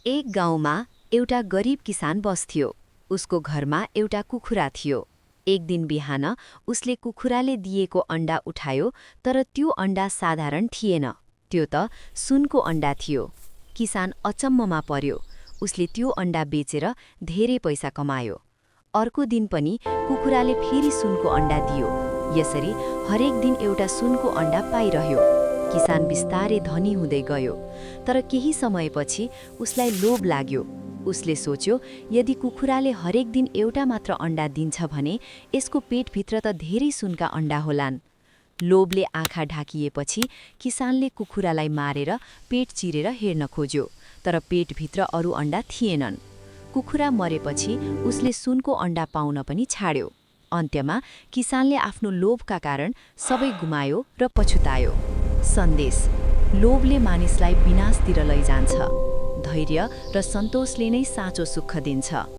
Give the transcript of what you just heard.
एक गाउँमा एउटा गरिब किसान बस्थ्यो। उसको घरमा एउटा कुखुरा थियो। एक दिन बिहान उसले कुखुराले दिएको अण्डा उठायो, तर त्यो अण्डा साधारण थिएन। त्यो त सुनको अण्डा थियो। किसान अचम्ममा पर्यो। उसले त्यो अण्डा बेचेर धेरै पैसा कमायो। अर्को दिन पनि कुखुराले फेरि सुनको अण्डा दियो। यसरी हरेक दिन एउटा सुनको अण्डा पाइरह्यो। किसान बिस्तारै धनी हुँदै गयो। तर केही समयपछि उसलाई लोभ लाग्यो। उसले सोच्यो, यदि कुखुराले हरेक दिन एउटा मात्र अण्डा दिन्छ भने यसको पेटभित्र त धेरै सुनका अण्डा होलान्। लोभले आँखा ढाकिएपछि किसानले कुखुरालाई मारेर पेट चिरेर हेर्न खोज्यो, तर पेटभित्र अरू अण्डा थिएनन्। कुखुरा मरेपछि उसले सुनको अण्डा पाउन पनि छाड्यो। अन्त्यमा किसानले आफ्नो लोभका कारण सबै गुमायो र पछुतायो। सन्देश: लोभले मानिसलाई विनाशतिर लैजान्छ। धैर्य र सन्तोषले नै साँचो सुख दिन्छ।